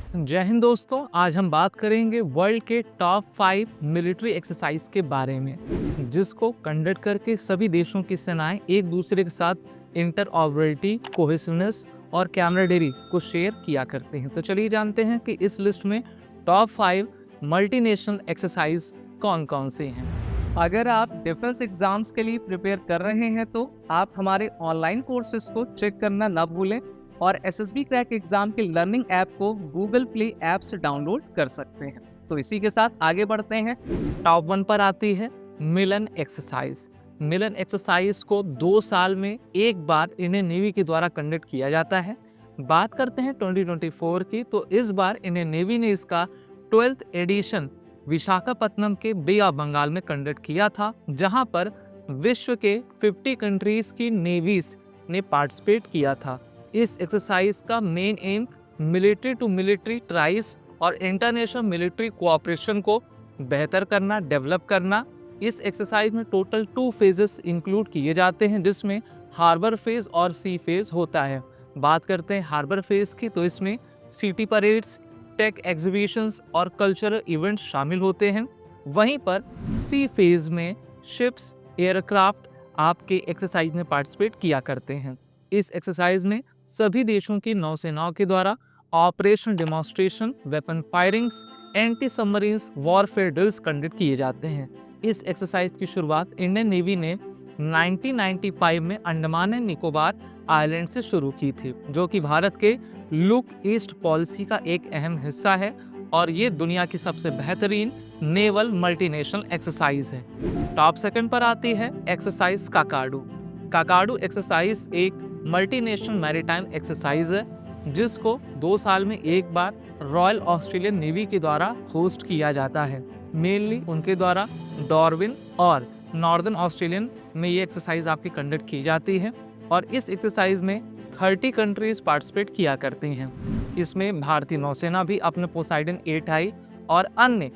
जय हिंद दोस्तों। आज हम बात करेंगे वर्ल्ड के टॉप 5 मिलिट्री एक्सरसाइज के बारे में, जिसको कंडक्ट करके सभी देशों की सेनाएं एक दूसरे के साथ इंटरऑपरेबिलिटी, कोहेसिवनेस और कैमराडेरी को शेयर किया करते हैं। तो चलिए जानते हैं कि इस लिस्ट में टॉप 5 मल्टीनेशनल एक्सरसाइज कौन कौन से हैं। अगर आप डिफेंस एग्जाम्स के लिए प्रिपेयर कर रहे हैं तो आप हमारे ऑनलाइन कोर्सेज को चेक करना ना भूलें और एसएसबी क्रैक एग्जाम के लर्निंग ऐप को गूगल प्ले ऐप से डाउनलोड कर सकते हैं। तो इसी के साथ आगे बढ़ते हैं। टॉप 1 पर आती है मिलन एक्सरसाइज। मिलन एक्सरसाइज को 2 साल में एक बार इंडियन नेवी के द्वारा कंडक्ट किया जाता है। बात करते हैं 2024 की, तो इस बार इंडियन नेवी ने इसका 12th एडिशन विशाखापत्तनम के बे ऑफ बंगाल में कंडक्ट किया था, जहां पर विश्व के 50 कंट्रीज की नेवीज ने पार्टिसिपेट किया था। इस एक्सरसाइज का main aim military to military ties और इंटरनेशनल मिलिट्री कोऑपरेशन को बेहतर करना, डेवलप करना। इस एक्सरसाइज में टोटल 2 फेजेस इंक्लूड किए जाते हैं, जिसमें हार्बर फेज और सी फेज होता है। बात करते हैं हार्बर फेज की, तो इसमें सिटी परेड्स, टेक एग्जीबिशंस और कल्चरल इवेंट्स शामिल होते हैं। वहीं पर सी फेज में शिप्स, एयरक्राफ्ट आपके एक्सरसाइज में पार्टिसिपेट किया करते हैं। इस एक्सरसाइज में सभी देशों की नौसेनाओं के द्वारा operation demonstration, weapon firings, anti submarines warfare drills conduct किए जाते हैं। इस एक्सरसाइज की शुरुआत इंडियन नेवी ने 1995 में अंडमान एंड निकोबार आइलैंड से शुरू की थी, जो कि भारत के लुक ईस्ट पॉलिसी का एक अहम हिस्सा है और ये दुनिया की सबसे बेहतरीन नेवल मल्टीनेशनल एक्सरसाइज है। टॉप 2 पर आती है एक्सरसाइज काकाडू। काकाडू एक्सरसाइज एक मल्टीनेशनल मैरीटाइम एक्सरसाइज है, जिसको 2 साल में एक बार रॉयल ऑस्ट्रेलियन नेवी के द्वारा होस्ट किया जाता है। मेनली उनके द्वारा डार्विन और नॉर्दर्न ऑस्ट्रेलियन में ये एक्सरसाइज आपकी कंडक्ट की जाती है और इस एक्सरसाइज में 30 कंट्रीज पार्टिसिपेट किया करते हैं। इसमें भारतीय नौसेना भी अपने पोसाइडन 8i और अन्य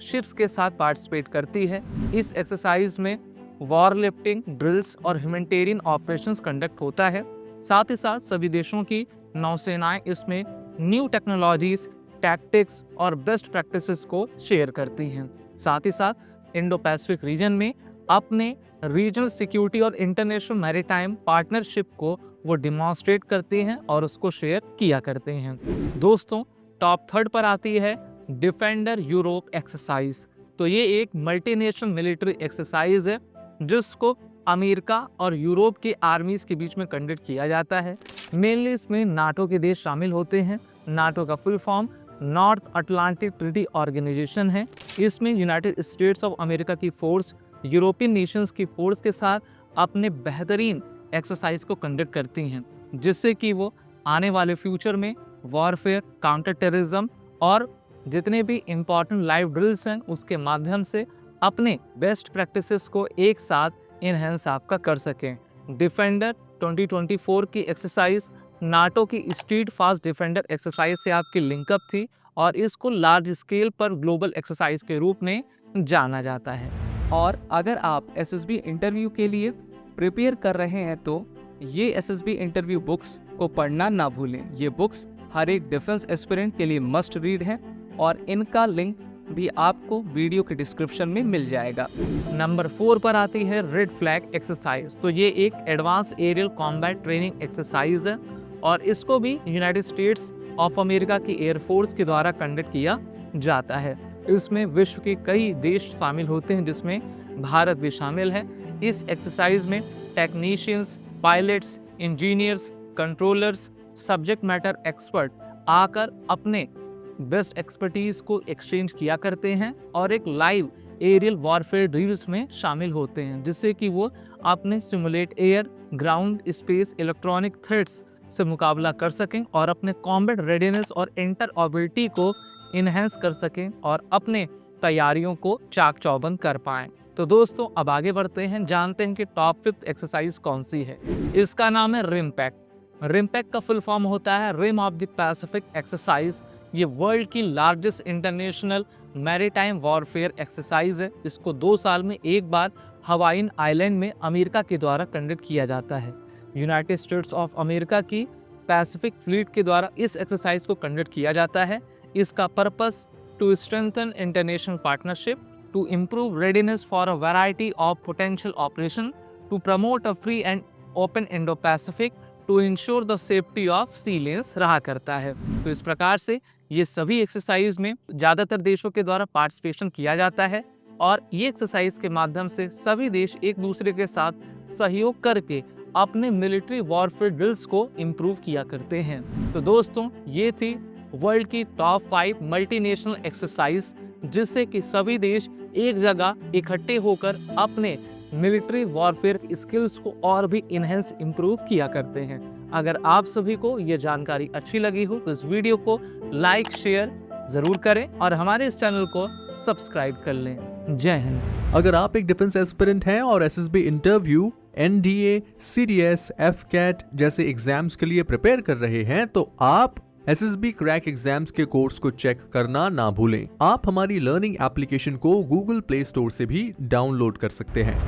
शिप्स के साथ पार्टिसिपेट करती है। इस एक्सरसाइज में वॉर लिफ्टिंग, ड्रिल्स और ह्यूमैनिटेरियन ऑपरेशंस कंडक्ट होता है। साथ ही साथ सभी देशों की नौसेनाएं इसमें न्यू टेक्नोलॉजीज, टैक्टिक्स और बेस्ट प्रैक्टिसेस को शेयर करती हैं। साथ ही साथ इंडो पैसिफिक रीजन में अपने रीजनल सिक्योरिटी और इंटरनेशनल मैरीटाइम पार्टनरशिप को वो डिमॉन्स्ट्रेट करते हैं और उसको शेयर किया करते हैं। दोस्तों, टॉप 3 पर आती है डिफेंडर यूरोप एक्सरसाइज। तो ये एक मल्टीनेशनल मिलिट्री एक्सरसाइज है, जिसको अमेरिका और यूरोप के आर्मीज के बीच में कंडक्ट किया जाता है। मेनली इसमें नाटो के देश शामिल होते हैं। नाटो का full form North Atlantic Treaty Organization है। इसमें यूनाइटेड स्टेट्स ऑफ अमेरिका की फोर्स यूरोपियन नेशंस की फोर्स के साथ अपने बेहतरीन एक्सरसाइज को कंडक्ट करती हैं, जिससे कि वो आने वाले फ्यूचर में वॉरफेयर, काउंटर टेररिज्म और जितने भी इम्पॉर्टेंट लाइव ड्रिल्स हैं उसके माध्यम से अपने बेस्ट प्रैक्टिसेस को एक साथ इनहेंस आपका कर सकें। डिफेंडर 2024 की एक्सरसाइज नाटो की स्ट्रीट फास्ट डिफेंडर एक्सरसाइज से आपकी लिंकअप थी और इसको लार्ज स्केल पर ग्लोबल एक्सरसाइज के रूप में जाना जाता है। और अगर आप एसएसबी इंटरव्यू के लिए प्रिपेयर कर रहे हैं तो ये एसएसबी इंटरव्यू बुक्स को पढ़ना ना भूलें। ये बुक्स हर एक डिफेंस एस्पिरेंट के लिए मस्ट रीड है और इनका लिंक भी आपको वीडियो के डिस्क्रिप्शन में मिल जाएगा। नंबर 4 पर आती है रेड फ्लैग एक्सरसाइज। तो ये एक advance aerial combat training exercise है और इसको भी यूनाइटेड स्टेट्स ऑफ अमेरिका की एयरफोर्स के द्वारा कंडक्ट किया जाता है। इसमें विश्व के कई देश शामिल होते हैं, जिसमें भारत भी शामिल है। इस एक्सरसाइज में technicians, pilots, engineers, controllers, subject matter expert आकर अपने बेस्ट एक्सपर्टीज को एक्सचेंज किया करते हैं और एक लाइव एरियल वॉरफेयर ड्रिल्स में शामिल होते हैं, जिससे कि वो अपने simulate air, ground, space, electronic threats से मुकाबला कर सकें और अपने कॉम्बैट रेडीनेस और इंटरऑपरेबिलिटी को इन्हेंस कर सकें और अपने तैयारियों को चाक चौबंद कर पाएं। तो दोस्तों, अब आगे बढ़ते हैं, जानते हैं कि टॉप 5 एक्सरसाइज कौन सी है। इसका नाम है रिमपैक। रिमपैक का फुल फॉर्म होता है rim of the Pacific exercise. ये वर्ल्ड की largest international maritime warfare exercise है। इसको 2 साल में एक बार हवाइन आइलैंड में अमेरिका के द्वारा कंडक्ट किया जाता है। यूनाइटेड स्टेट्स ऑफ अमेरिका की पैसिफिक फ्लीट के द्वारा इस एक्सरसाइज को कंडक्ट किया जाता है। इसका purpose to strengthen international partnership, to improve readiness for a variety of potential operation, to promote a free and open Indo-Pacific, to ensure the safety of sea lanes रहा करता है। तो इस प्रकार से ये सभी एक्सरसाइज में ज़्यादातर देशों के द्वारा पार्टिसिपेशन किया जाता है और ये एक्सरसाइज के माध्यम से सभी देश एक दूसरे के साथ सहयोग करके अपने मिलिट्री वॉरफेयर ड्रिल्स को इम्प्रूव किया करते हैं। तो दोस्तों, ये थी वर्ल्ड की टॉप 5 मल्टीनेशनल एक्सरसाइज जिससे कि सभी देश एक जगह इकट्ठे होकर अपने मिलिट्री वॉरफेयर स्किल्स को और भी इनहेंस इम्प्रूव किया करते हैं। अगर आप सभी को ये जानकारी अच्छी लगी हो तो इस वीडियो को लाइक शेयर जरूर करें और हमारे इस चैनल को सब्सक्राइब कर लें। जय हिंद। अगर आप एक डिफेंस एस्पिरेंट हैं और SSB interview, NDA, CDS, AFCAT जैसे एग्जाम्स के लिए प्रिपेयर कर रहे हैं तो आप एसएसबी क्रैक एग्जाम्स के कोर्स को चेक करना ना भूलें। आप हमारी लर्निंग एप्लीकेशन को गूगल प्ले स्टोर से भी डाउनलोड कर सकते हैं।